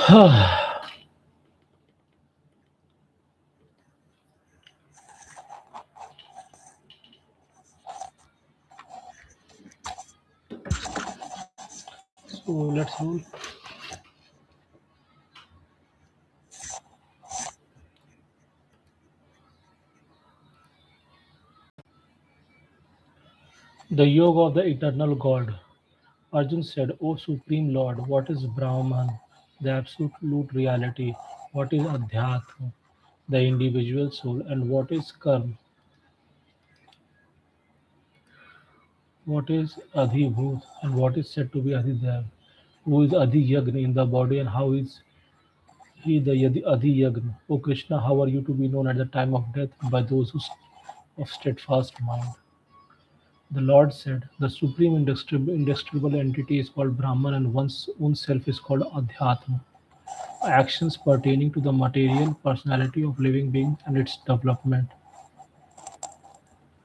So let's roll. The yoga of the eternal God. Arjun said, O Supreme Lord, what is Brahman, the absolute reality? What is Adhyatma, the individual soul? And what is Karma? What is Adhibhut? And what is said to be Adhidev? Who is Adi Yagna in the body and how is he the Adi Yagna? O Krishna, how are you to be known at the time of death by those of steadfast mind? The Lord said, the supreme indestructible entity is called Brahman and one's own self is called Adhyatma. Actions pertaining to the material personality of living being and its development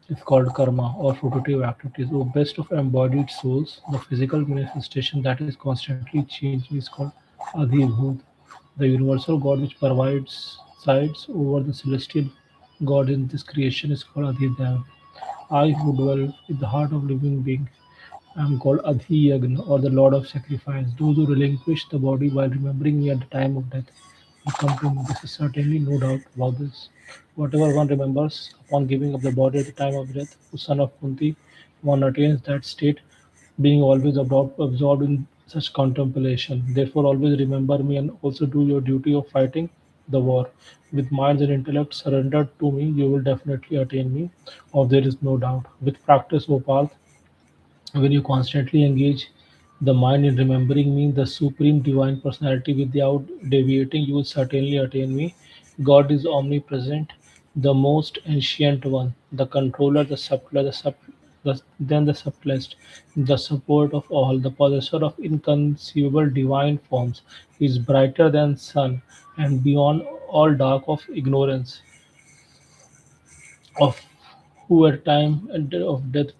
is called karma or fruitive activities. O best of embodied souls, the physical manifestation that is constantly changing is called Adhibhut. The universal God which provides sides over the celestial God in this creation is called Adhidev. I who dwell in the heart of living being am called Adhiyagna or the Lord of Sacrifice. Those who relinquish the body while remembering me at the time of death will come to me. This is certainly no doubt about this. Whatever one remembers upon giving up the body at the time of death, O son of Kunti, one attains that state, being always absorbed in such contemplation. Therefore, always remember me and also do your duty of fighting the war. With minds and intellect surrendered to me, you will definitely attain me, of there is no doubt. With practice, O Parth, when you constantly engage the mind in remembering me, the supreme divine personality, without deviating, you will certainly attain me. God is omnipresent, the most ancient one, the controller, the subtler, then the subtlest, the support of all, the possessor of inconceivable divine forms. He is brighter than sun and beyond all dark of ignorance of who at time of death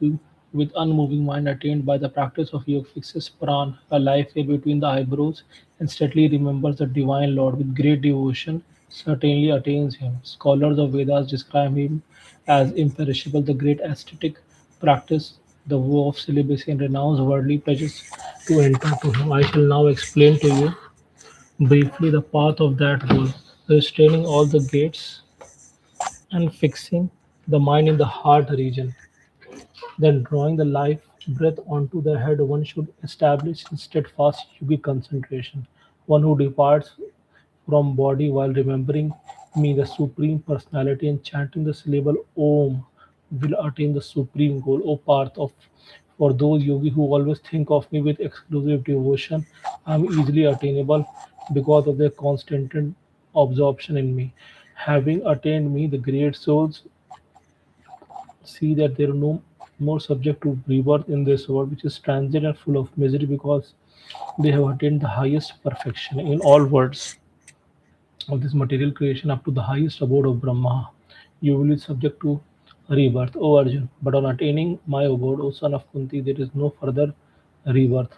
with unmoving mind attained by the practice of yoga fixes pran, a life here between the eyebrows, and steadily remembers the divine Lord with great devotion, certainly attains him. Scholars of Vedas describe him as imperishable, the great ascetic practice, the vow of celibacy and renounce worldly pleasures to enter to him. I shall now explain to you briefly the path of that goal, restraining all the gates and fixing the mind in the heart region. Then, drawing the life breath onto the head, one should establish steadfast yogic concentration. One who departs from body while remembering me, the Supreme Personality, and chanting the syllable Om will attain the supreme goal. O Parth, of for those yogi who always think of me with exclusive devotion, I am easily attainable because of their constant absorption in me. Having attained me, the great souls see that they are no more subject to rebirth in this world, which is transient and full of misery, because they have attained the highest perfection in all worlds of this material creation up to the highest abode of Brahma. You will be subject to rebirth, O Arjun. But on attaining my abode, O son of Kunti, there is no further rebirth.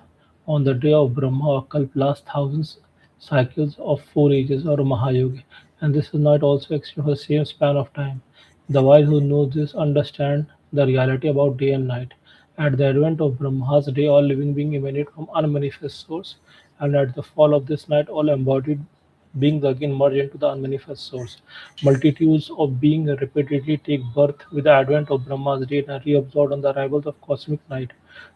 On the day of Brahma, a kalp lasts thousands cycles of 4 ages or Mahayoga, and this is not also extended for the same span of time. The wise who know this understand the reality about day and night. At the advent of Brahma's day, all living beings emanate from unmanifest source, and at the fall of this night, all embodied beings again merge into the unmanifest source. Multitudes of beings repeatedly take birth with the advent of Brahma's day and are reabsorbed on the arrival of cosmic night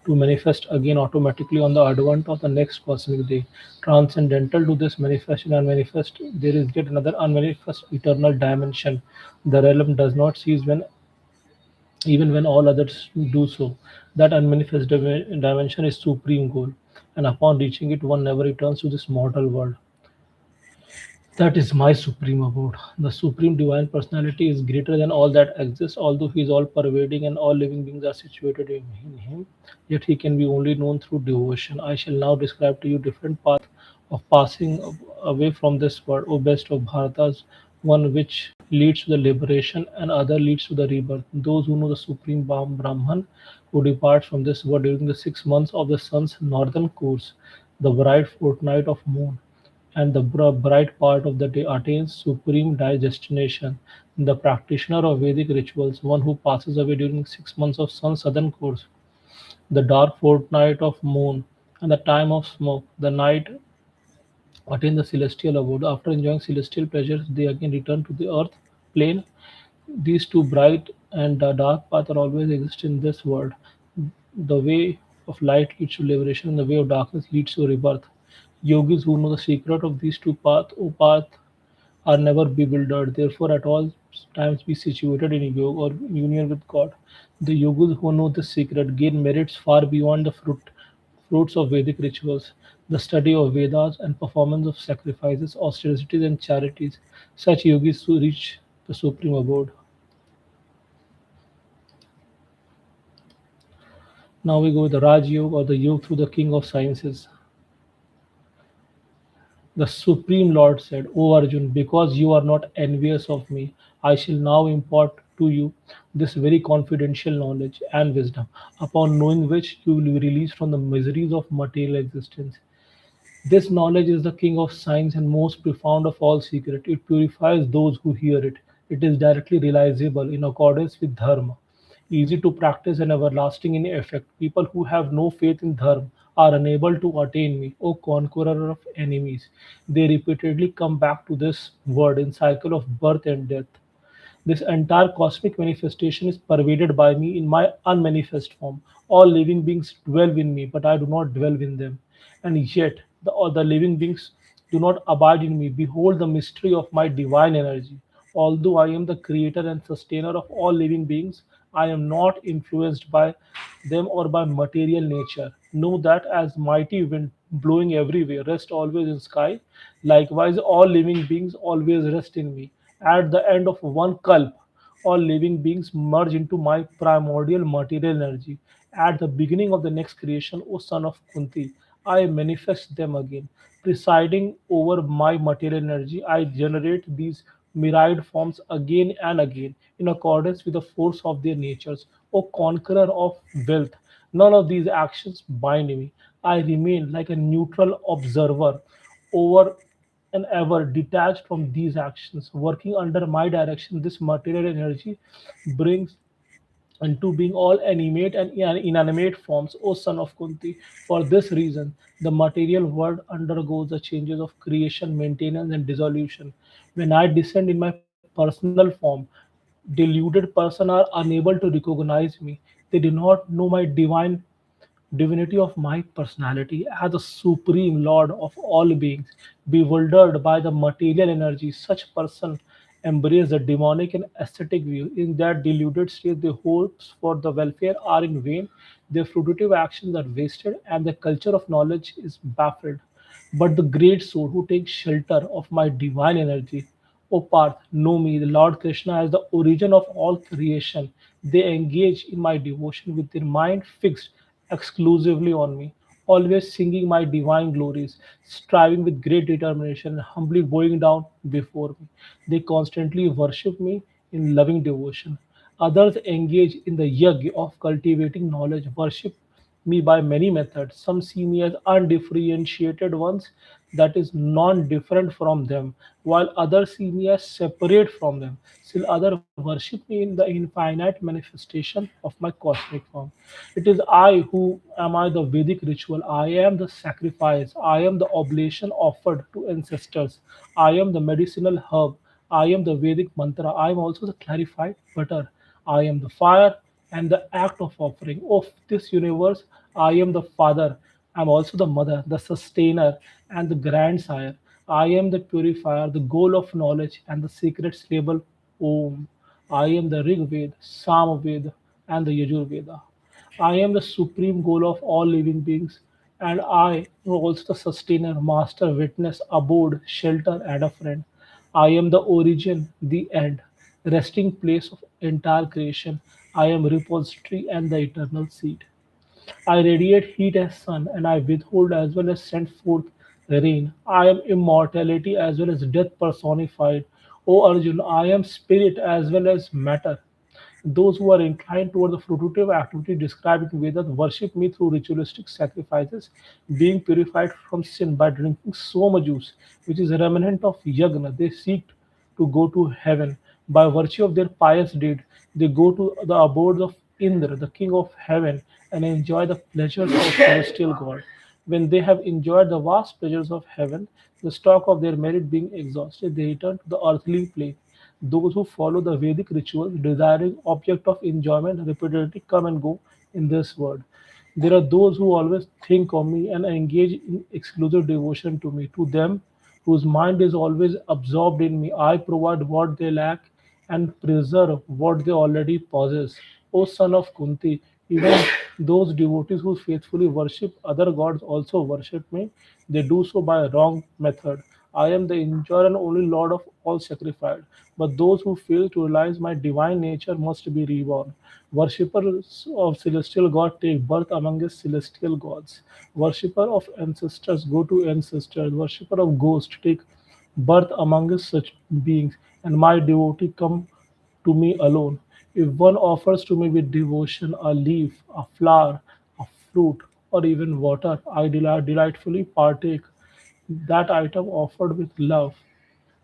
to manifest again automatically on the advent of the next cosmic day. Transcendental to this manifestation and manifest, there is yet another unmanifest eternal dimension. The realm does not cease when even when all others do so. That unmanifest dimension is supreme goal, and upon reaching it, one never returns to this mortal world. That is my supreme abode. The supreme divine personality is greater than all that exists, although he is all pervading and all living beings are situated in him, yet he can be only known through devotion. I shall now describe to you different paths of passing away from this world, O best of Bharatas, one which leads to the liberation and other leads to the rebirth. Those who know the supreme Brahman who departs from this world during the 6 months of the sun's northern course, the bright fortnight of moon and the bright part of the day attains supreme destination. The practitioner of Vedic rituals, one who passes away during 6 months of sun's southern course, the dark fortnight of moon, and the time of smoke, the night attain the celestial abode. After enjoying celestial pleasures, they again return to the earth plane. These two bright and dark paths are always exist in this world. The way of light leads to liberation, and the way of darkness leads to rebirth. Yogis who know the secret of these two paths, O path, are never bewildered. Therefore, at all times be situated in yoga or union with God. The yogis who know this secret gain merits far beyond the fruits of Vedic rituals, the study of Vedas and performance of sacrifices, austerities, and charities. Such yogis who reach the supreme abode. Now we go with the Raj Yoga or the yoga through the king of sciences. The Supreme Lord said, O Arjun, because you are not envious of me, I shall now impart to you this very confidential knowledge and wisdom, upon knowing which you will be released from the miseries of material existence. This knowledge is the king of science and most profound of all secrets. It purifies those who hear it. It is directly realizable in accordance with dharma, easy to practice and everlasting in effect. People who have no faith in dharma are unable to attain me, O conqueror of enemies. They repeatedly come back to this word in cycle of birth and death. This entire cosmic manifestation is pervaded by me in my unmanifest form. All living beings dwell in me, but I do not dwell in them. And yet, the other living beings do not abide in me. Behold the mystery of my divine energy. Although I am the creator and sustainer of all living beings, I am not influenced by them or by material nature. Know that as mighty wind blowing everywhere, rest always in sky. Likewise, all living beings always rest in me. At the end of one kalp, all living beings merge into my primordial material energy. At the beginning of the next creation, O son of Kunti, I manifest them again. Presiding over my material energy, I generate these myriad forms again and again in accordance with the force of their natures. O conqueror of wealth, none of these actions bind me. I remain like a neutral observer over and ever detached from these actions. Working under my direction, this material energy brings into being all animate and inanimate forms, O son of Kunti. For this reason, the material world undergoes the changes of creation, maintenance, and dissolution. When I descend in my personal form, deluded persons are unable to recognize me. They do not know my divinity of my personality as the supreme lord of all beings. Bewildered by the material energy, such person embrace the demonic and aesthetic view. In that deluded state, their hopes for the welfare are in vain, their fruitive actions are wasted, and the culture of knowledge is baffled. But the great soul who takes shelter of my divine energy, O Parth, know me, the Lord Krishna, as the origin of all creation. They engage in my devotion with their mind fixed exclusively on me, always singing my divine glories, striving with great determination, and humbly bowing down before me. They constantly worship me in loving devotion. Others engage in the yajna of cultivating knowledge, worship me by many methods. Some see me as undifferentiated ones, that is, non different from them, while others see me as separate from them. Still, others worship me in the infinite manifestation of my cosmic form. It is I who am I the Vedic ritual. I am the sacrifice. I am the oblation offered to ancestors. I am the medicinal herb. I am the Vedic mantra. I am also the clarified butter. I am the fire and the act of offering of this universe. I am the father. I am also the mother, the sustainer, and the grandsire. I am the purifier, the goal of knowledge, and the secrets labeled Om. I am the Rig Veda, Sam Veda, and the Yajur Veda. I am the supreme goal of all living beings, and I am also the sustainer, master, witness, abode, shelter, and a friend. I am the origin, the end, resting place of entire creation. I am repository and the eternal seed. I radiate heat as sun, and I withhold as well as send forth rain. I am immortality as well as death personified. O Arjun, I am spirit as well as matter. Those who are inclined toward the fruitive activity described in Vedas worship me through ritualistic sacrifices, being purified from sin by drinking soma juice, which is a remnant of yagna. They seek to go to heaven. By virtue of their pious deed, they go to the abodes of Indra, the king of heaven, and enjoy the pleasures of celestial God. When they have enjoyed the vast pleasures of heaven, the stock of their merit being exhausted, they return to the earthly plane. Those who follow the Vedic rituals, desiring object of enjoyment, repeatedly come and go in this world. There are those who always think of me and engage in exclusive devotion to me. To them, whose mind is always absorbed in me, I provide what they lack and preserve what they already possess. O son of Kunti, even those devotees who faithfully worship other gods also worship me. They do so by a wrong method. I am the enjoyer and only Lord of all sacrificed. But those who fail to realize my divine nature must be reborn. Worshippers of celestial God take birth among his celestial gods. Worshipper of ancestors go to ancestors. Worshipper of ghosts take birth among such beings, and my devotee come to me alone. If one offers to me with devotion a leaf, a flower, a fruit, or even water, I delightfully partake that item offered with love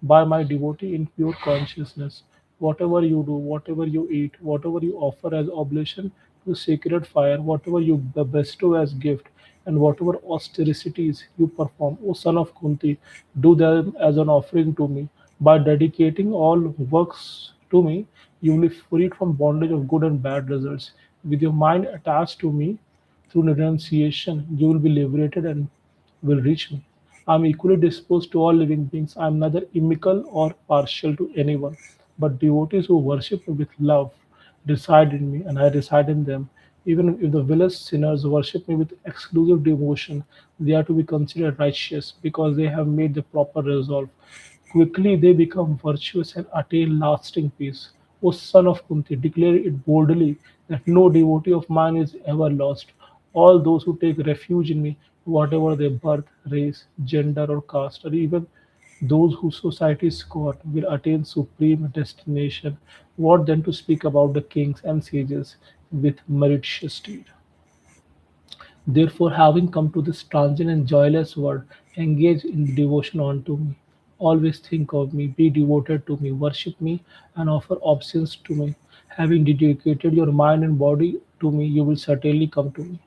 by my devotee in pure consciousness. Whatever you do, whatever you eat, whatever you offer as oblation to sacred fire, whatever you bestow as gift, and whatever austerities you perform, O son of Kunti, do them as an offering to me. By dedicating all works to me, you will be freed from bondage of good and bad results. With your mind attached to me through renunciation, you will be liberated and will reach me. I am equally disposed to all living beings. I am neither inimical or partial to anyone, but devotees who worship me with love reside in me, and I reside in them. Even if the village sinners worship me with exclusive devotion, they are to be considered righteous because they have made the proper resolve. Quickly they become virtuous and attain lasting peace. O son of Kunti, declare it boldly that no devotee of mine is ever lost. All those who take refuge in me, whatever their birth, race, gender, or caste, or even those whose society scorn, will attain supreme destination. What then to speak about the kings and sages with meritorious deed? Therefore, having come to this transient and joyless world, engage in devotion unto me. Always think of me, be devoted to me, worship me, and offer obeisance to me. Having dedicated your mind and body to me, you will certainly come to me.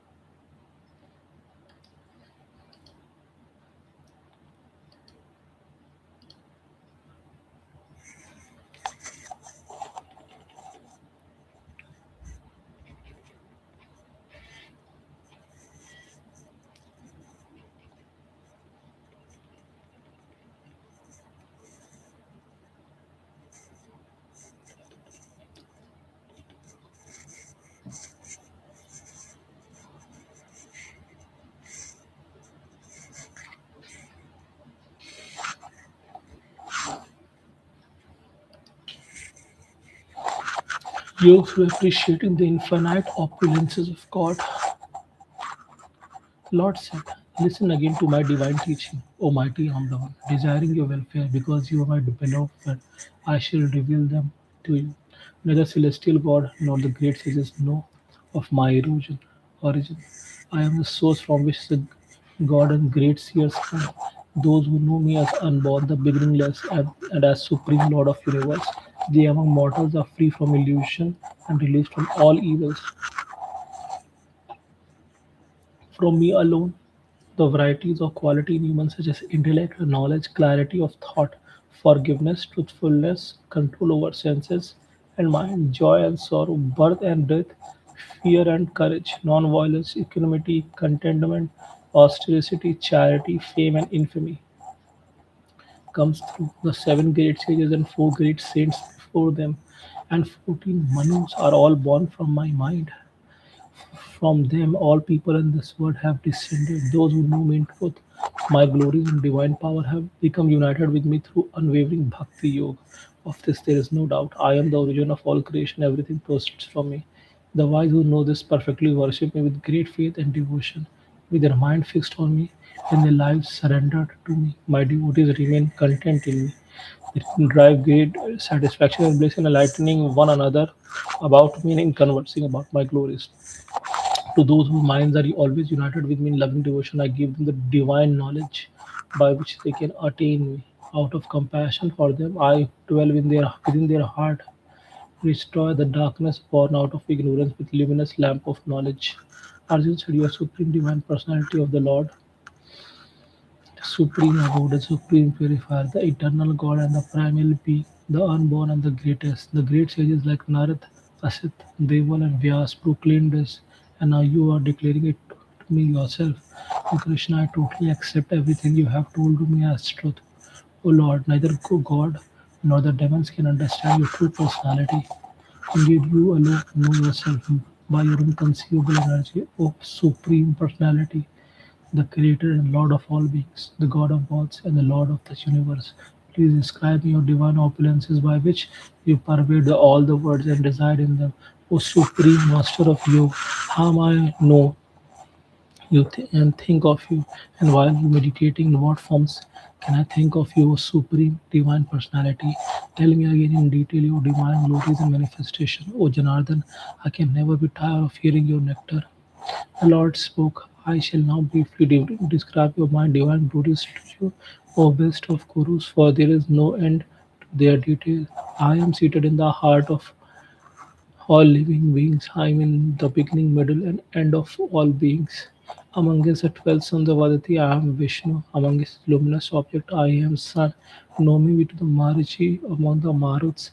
You, through appreciating the infinite opulences of God, Lord said, listen again to my divine teaching, O mighty humble one, desiring your welfare because you are my beloved, I shall reveal them to you. Neither celestial God nor the great sages know of my origin. I am the source from which the God and great seers come. Those who know me as unborn, the beginningless, and as supreme Lord of universe, they among mortals are free from illusion and released from all evils. From me alone, the varieties of quality in humans such as intellect, knowledge, clarity of thought, forgiveness, truthfulness, control over senses and mind, joy and sorrow, birth and death, fear and courage, non-violence, equanimity, contentment, austerity, charity, fame and infamy comes through the seven great sages and four great saints before them, and 14 manus are all born from my mind. From them all people in this world have descended. Those who know me in truth, my glories and divine power have become united with me through unwavering bhakti yoga. Of this there is no doubt. I am the origin of all creation. Everything proceeds from me. The wise who know this perfectly worship me with great faith and devotion, with their mind fixed on me and their lives surrendered to me. My devotees remain content in me. It can drive great satisfaction and bliss in enlightening one another about me and in conversing about my glories. To those whose minds are always united with me in loving devotion, I give them the divine knowledge by which they can attain me. Out of compassion for them, I dwell within their heart, restore the darkness born out of ignorance with luminous lamp of knowledge. Arjun said, "You are supreme divine personality of the Lord, the supreme abode, the supreme purifier, the eternal God and the primal being, the unborn and the greatest." The great sages like Narad, Asit, Deval, and Vyas proclaimed this, and now you are declaring it to me yourself. O Krishna, I totally accept everything you have told to me as truth. O Lord, neither God nor the demons can understand your true personality. Indeed, you alone know yourself by your inconceivable energy, O Supreme Personality, the Creator and Lord of all beings, the God of gods and the Lord of the universe. Please describe me your divine opulences by which you pervade all the worlds and reside in them. O Supreme Master of you, how I know and think of you, and while meditating, in what forms can I think of you, O Supreme Divine Personality? Tell me again in detail your divine glories and manifestation. O Janardhan, I can never be tired of hearing your nectar. The Lord spoke, I shall now briefly describe your my divine glories to you, O best of Gurus, for there is no end to their detail. I am seated in the heart of all living beings. I am in the beginning, middle, and end of all beings. Amongst the 12 sons of Aditi, I am Vishnu. Amongst luminous object, I am Sun. Know me with the Marichi among the Maruts,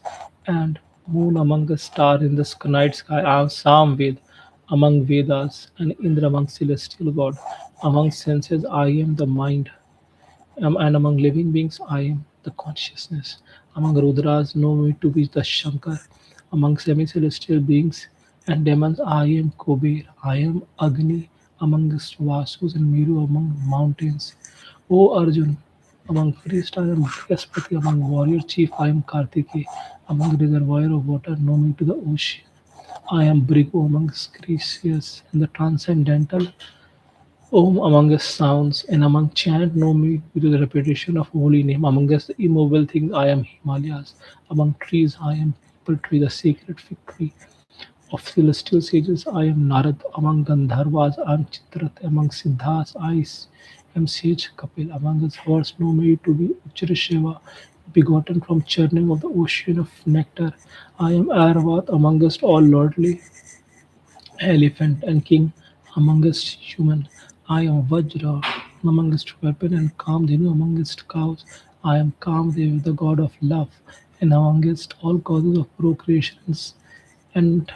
and Moon among the stars in the night sky. I am Samved among Vedas, and Indra among celestial God. Among senses, I am the mind. And among living beings, I am the consciousness. Among Rudras, know me to be the Shankar. Among semi celestial beings and demons, I am Kubir. I am Agni. Amongst Vasus and Miru among mountains. O Arjun, among priests, I am Brihaspati. Among warrior chief, I am Kartikeya. Among reservoir of water, know me to the ocean. I am Brigu amongst Crisius and the transcendental. Om amongst sounds, and among chant know me with the repetition of holy name. Amongst the immobile things I am Himalayas. Among trees I am people tree, the sacred fig tree. Of celestial sages I am Narad. Among Gandharvas I am Chitrat. Among Siddhas am Sage Kapil. Among his horse know me to be Uchrasheva, begotten from churning of the ocean of nectar. I am Aravat amongst all lordly elephant and king amongst human. I am Vajra amongst weapon and Kamdhenu amongst cows. I am Kamdev, the god of love, and amongst all causes of procreations. And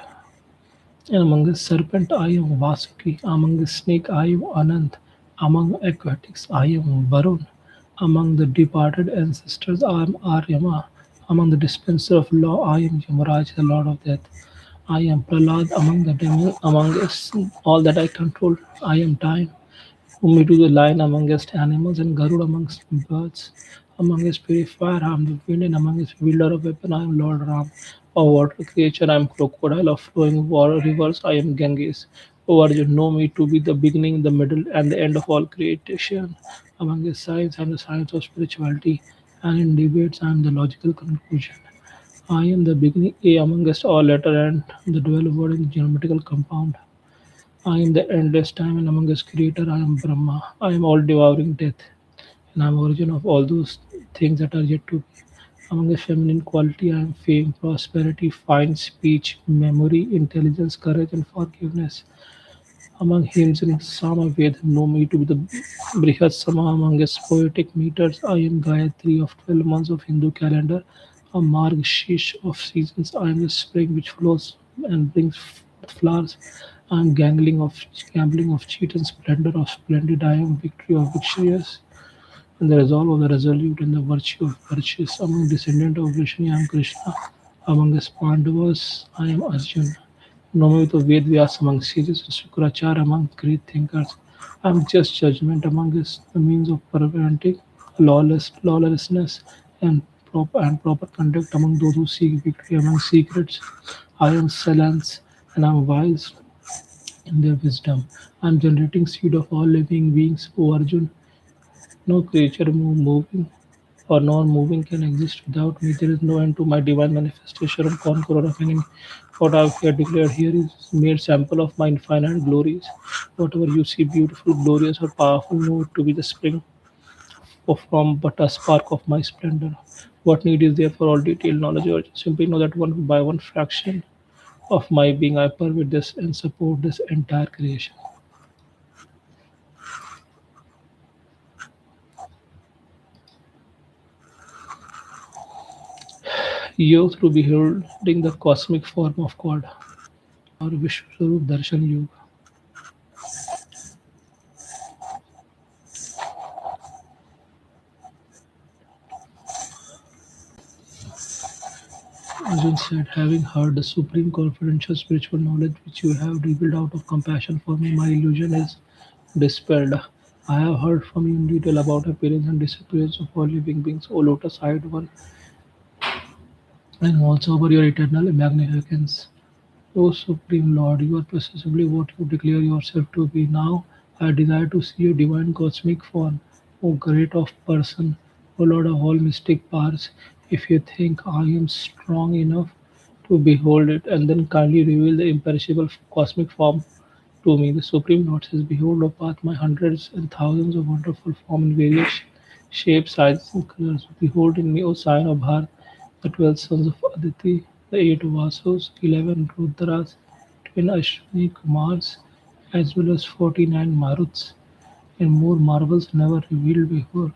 among the serpent I am Vasuki, among the snake I am Anant, among aquatics I am Varun, among the departed ancestors I am Aryama, among the dispenser of law I am Yamaraj, the lord of death. I am Prahlad among the demons, amongst all that I control. I am time. Whom to the lion amongst animals and Garud amongst birds. Amongst purifier, I am the wind, and amongst wielder of weapon, I am Lord Ram. A water creature, I am crocodile of flowing water rivers, I am Ganges. O Arjun, know me to be the beginning, the middle, and the end of all creation. Amongst science, I am the science of spirituality, and in debates, I am the logical conclusion. I am the beginning A amongst all letter and the dual word in the geometrical compound. I am the endless time and amongst creator I am Brahma. I am all devouring death and I am origin of all those things that are yet to be. Among the feminine quality I am fame, prosperity, fine speech, memory, intelligence, courage and forgiveness. Among hymns in Samaved know me to be the Brihat Sama amongst poetic meters. I am Gayatri of 12 months of Hindu calendar, a Margshish of seasons. I am the spring which flows and brings flowers. I am gambling of cheat and splendor of splendid. I am victory of victorious and the resolve of the resolute and the virtue of virtuous. Among descendant of Vishnu, I am Krishna. Among the Pandavas, I am Arjuna. Know the Ved Vyas among sages and Shukracharya among great thinkers. I am just judgment among us, the means of preventing lawlessness and proper conduct among those who seek victory among secrets. I am silence and I am wise in their wisdom. I am generating seed of all living beings, O Arjun. No creature moving. or non-moving can exist without me. There is no end to my divine manifestation or conqueror of enemy. What I have here declared here is mere sample of my infinite glories. Whatever you see beautiful, glorious, or powerful, know it to be the spring of from but a spark of my splendor. What need is there for all detailed knowledge, or simply know that one by one fraction of my being I pervade this and support this entire creation. You through beholding the cosmic form of God, or Vishwarup Darshan Yoga. Arjun said, having heard the supreme confidential spiritual knowledge which you have revealed out of compassion for me, my illusion is dispelled. I have heard from you in detail about appearance and disappearance of all living beings, O lotus-eyed one, and also over your eternal magnificence. O Supreme Lord, you are precisely what you declare yourself to be. Now I desire to see your divine cosmic form, O great of person, O Lord of all mystic powers. If you think I am strong enough to behold it, and then kindly reveal the imperishable cosmic form to me. The Supreme Lord says, behold, O path, my hundreds and thousands of wonderful forms in various shapes, sizes, and colors. Behold in me, O sign of Bharat, the 12 sons of Aditi, the 8 Vasus, 11 Rudras, twin Ashwini Kumars, as well as 49 Maruts, and more marvels never revealed before.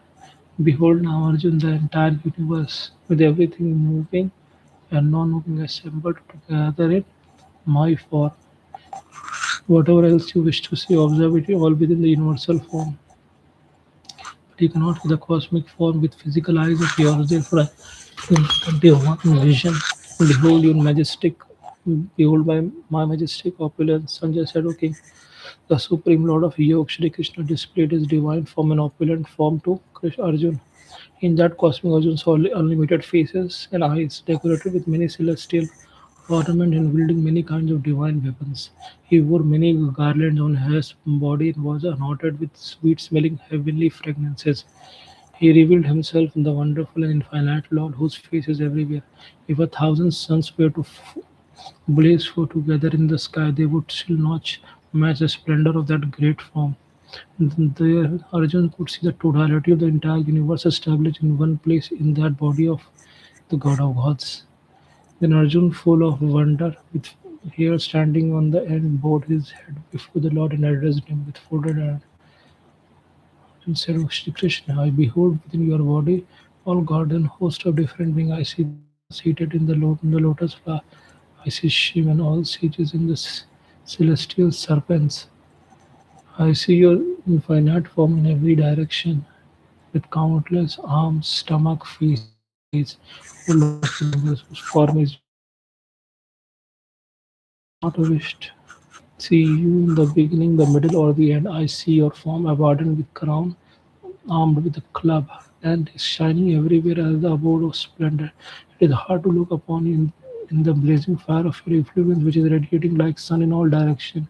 Behold now, Arjun, the entire universe, with everything moving and non-moving assembled together in my form. Whatever else you wish to see, observe it all within the universal form. But you cannot see the cosmic form with physical eyes of yours. Therefore, I give one vision. Behold your majestic, behold my majestic opulence. Sanjay said, O king, the supreme lord of yoga, Shri Krishna displayed his divine form and opulent form to Krishna Arjun. In that cosmic Arjun saw unlimited faces and eyes, decorated with many celestial ornaments and wielding many kinds of divine weapons. He wore many garlands on his body and was anointed with sweet-smelling heavenly fragrances. He revealed himself in the wonderful and infinite Lord whose face is everywhere. If a thousand suns were to blaze for together in the sky, they would still not match the splendor of that great form. There, Arjun could see the totality of the entire universe established in one place in that body of the God of Gods. Then Arjun, full of wonder, with hair standing on the end, bowed his head before the Lord and addressed him with folded hand and said, O Shri Krishna, I behold within your body all God and host of different beings. I see Brahma seated in the lotus flower. I see Shiva and all sages in the celestial serpents. I see your infinite form in every direction, with countless arms, stomach, faces, and eyes, O Lord of the universe, whose form is I have not wished. See you in the beginning, the middle, or the end. I see your form abundant with crown, armed with a club, and is shining everywhere as the abode of splendor. It is hard to look upon you in the blazing fire of your influence, which is radiating like sun in all directions.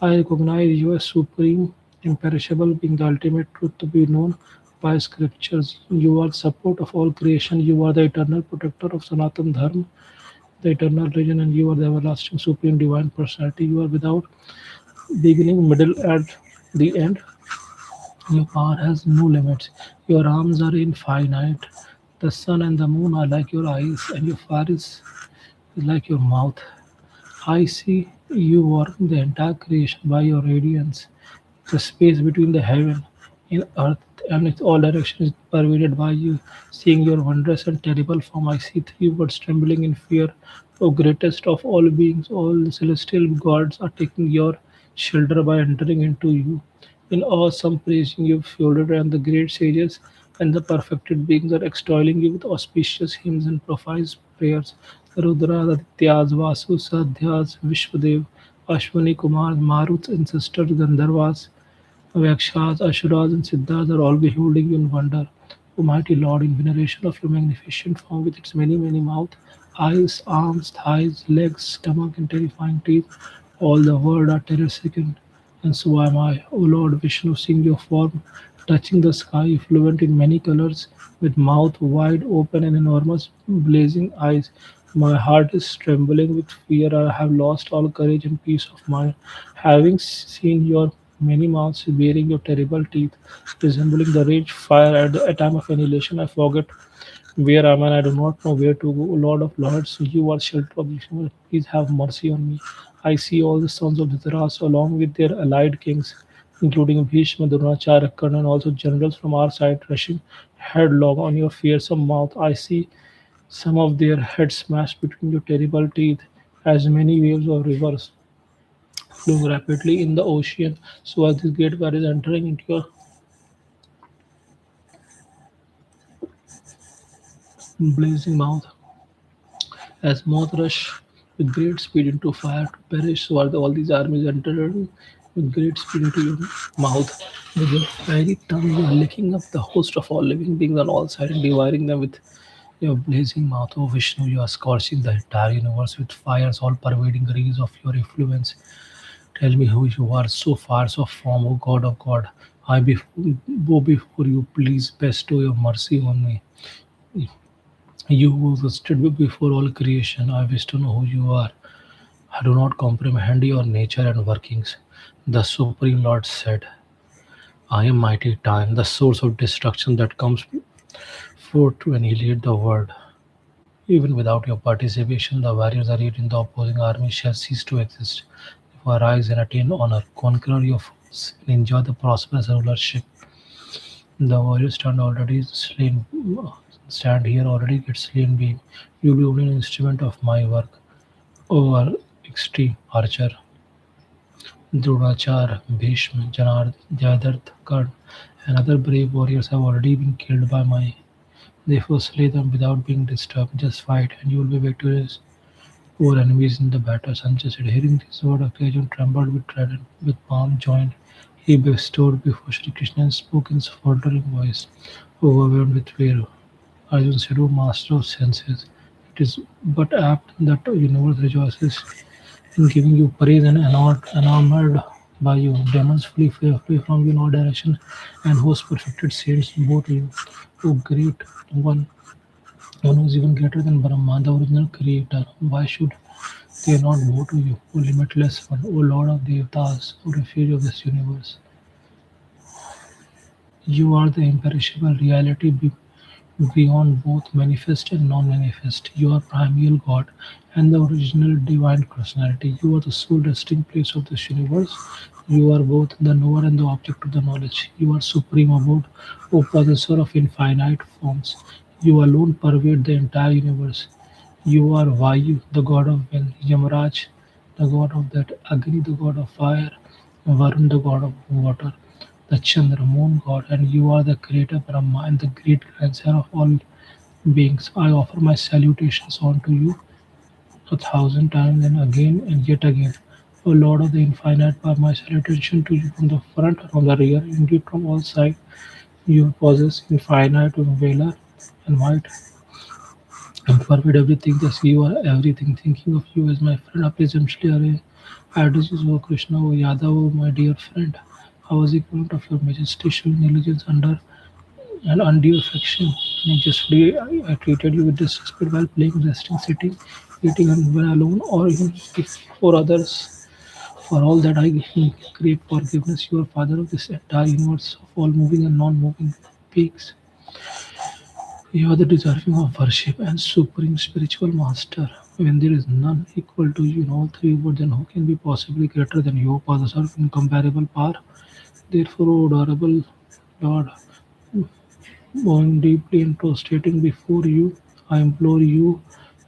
I recognize you as supreme, imperishable, being the ultimate truth to be known by scriptures. You are the support of all creation. You are the eternal protector of Sanatan Dharma, the eternal region, and you are the everlasting, supreme, divine personality. You are without beginning, middle, and the end. Your power has no limits. Your arms are infinite. The sun and the moon are like your eyes, and your fire is like your mouth. I see you working the entire creation by your radiance. The space between the heaven and earth and its all directions is pervaded by you. Seeing your wondrous and terrible form, I see three words trembling in fear. O greatest of all beings, all the celestial gods are taking your shelter by entering into you. In awesome praising you, Fyodor, and the great sages and the perfected beings are extolling you with auspicious hymns and profuse prayers. Rudras, Adityas, Vasus, Sadhyas, Vishwadev, Ashwani Kumars, Maruts, and sisters Gandharvas, Yakshas, Asuras, and Siddhas are all beholding you in wonder. O mighty Lord, in veneration of your magnificent form with its many, many mouths, eyes, arms, thighs, legs, stomach, and terrifying teeth, all the world are terror stricken and so am I, O Lord Vishnu, seeing your form touching the sky, fluent in many colors, with mouth wide open and enormous blazing eyes. My heart is trembling with fear. I have lost all courage and peace of mind, having seen your many mouths bearing your terrible teeth, resembling the rage fire at the time of annihilation. I forget where am I? I do not know where to go. O Lord of Lords, you are shelter of Vishnu. Please have mercy on me. I see all the sons of Dhritarashtra along with their allied kings, including Bhishma, Dronacharya, Karna, and also generals from our side rushing headlong on your fearsome mouth. I see some of their heads smashed between your terrible teeth as many waves of rivers flowing rapidly in the ocean. So as this great fire is entering into your blazing mouth, as moth rush with great speed into fire to perish, so are all these armies entered with great speed into your mouth. With your fiery tongue, you are licking up the host of all living beings on all sides and devouring them with your blazing mouth. O Vishnu, you are scorching the entire universe with fires, all pervading rays of your influence. Tell me who you are, so far, so from, O God of God. I bow before you, please bestow your mercy on me. You who stood before all creation, I wish to know who you are. I do not comprehend your nature and workings. The Supreme Lord said, I am mighty time, the source of destruction that comes forth to annihilate the world. Even without your participation, the warriors arrayed in the opposing army shall cease to exist. If arise and attain honor, conquer your foes, and enjoy the prosperous rulership. The warriors stand here already get slain being. You will be only an instrument of my work. O our extreme archer, Dronacharya, Bhishma, Jayadratha, Karna, and other brave warriors have already been killed by my. Therefore, slay them without being disturbed. Just fight, and you will be victorious over enemies in the battle. Sanjay said, hearing this word, Arjun trembled with dread and with palm joined. He bestowed before Sri Krishna and spoke in faltering voice, overwhelmed with fear. Arjun said, O master of senses, it is but apt that the universe rejoices in giving you praise and enamored by you. Demons flee from you in all directions, and hosts perfected saints bow to you. O great one, one who is even greater than Brahma, the original creator. Why should they not bow to you, O limitless one, O Lord of Devatas, O refuge of this universe? You are the imperishable reality beyond both manifest and non-manifest. You are primeval God and the original divine personality. You are the sole resting place of this universe. You are both the knower and the object of the knowledge. You are supreme abode, O possessor of infinite forms. You alone pervade the entire universe. You are Vayu, the god of wind, Yamaraj, the god of that, Agni, the god of fire, Varun, the god of water, the Chandra, moon god, and you are the creator Brahma and the great grandson of all beings. I offer my salutations unto you 1,000 times and again and yet again. O Lord of the infinite power, my salutation to you from the front and from the rear, indeed from all sides. You possess infinite valor and might and forbid everything. Thus you are everything. Thinking of you as my friend, I presumptuously array. I address you, O Krishna, O Yadav, O my dear friend. I was ignorant of your majesty, showing negligence under and undue affection. Unjustly, I treated you with disrespect while playing, resting, sitting, eating, and when alone, or even if for others. For all that, I crave forgiveness. You are Father of this entire universe, of all moving and non-moving beings. You are the deserving of worship and supreme spiritual master. When there is none equal to you in all three worlds, then who can be possibly greater than you, possessor of incomparable power? Therefore, O adorable Lord, bowing deeply and prostrating before you, I implore you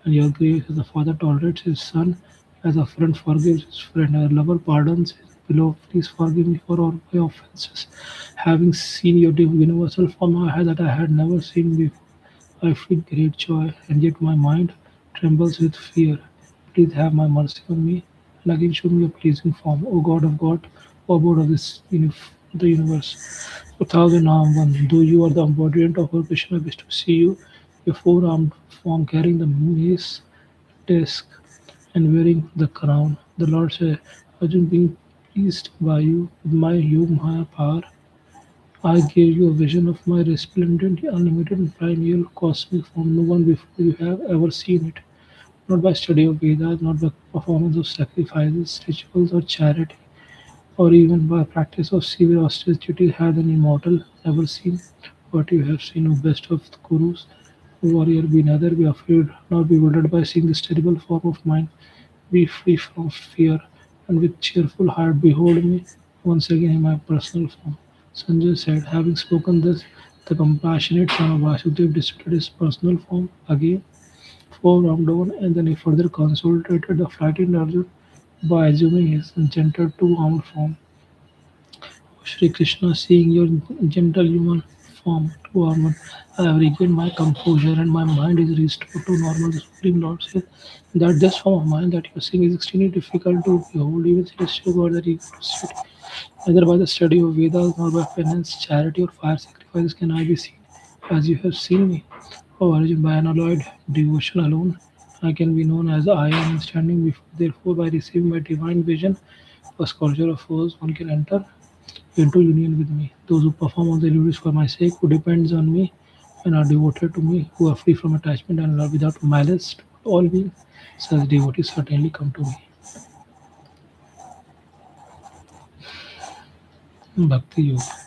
and your grace as a father tolerates his son, as a friend forgives his friend, as a lover pardons his beloved. Please forgive me for all my offenses. Having seen your universal form that I had never seen before, I feel great joy, and yet my mind trembles with fear. Please have my mercy on me, and again show me your pleasing form, O God of God, O abode of the universe. 1001. Though you are the embodiment of our Krishna, I wish to see you, your four-armed form carrying the mace, disc, and wearing the crown. The Lord said, Arjun, being pleased by you with my Yug power. I gave you a vision of my resplendent, unlimited, and primeval cosmic form, no one before you have ever seen it. Not by study of Vedas, not by performance of sacrifices, rituals, or charity, or even by practice of severe austerity had an immortal ever seen. What you have seen, O best of the Gurus, warrior, be neither be afraid nor bewildered by seeing this terrible form of mine. Be free from fear, and with cheerful heart behold me once again in my personal form. Sanjay said, having spoken this, the compassionate son of Vasudev distributed his personal form again for Ramdavan, and then he further consolidated the frightened Arjun by assuming his gentle two-armed form. Shri Krishna, seeing your gentle human form, two armor, I have regained my composure and my mind is restored to normal. The Supreme Lord says that this form of mind that you are seeing is extremely difficult to behold, even celestial God that he pursued. Neither by the study of Vedas nor by penance, charity, or fire sacrifices can I be seen as you have seen me. O Arjun, by unalloyed devotion alone, I can be known as I am standing before. Therefore, by receiving my divine vision, a sculpture of force, one can enter into union with me. Those who perform all the duties for my sake, who depends on me and are devoted to me, who are free from attachment and love without malice to all beings, such devotees certainly come to me. Bhakti Yoga.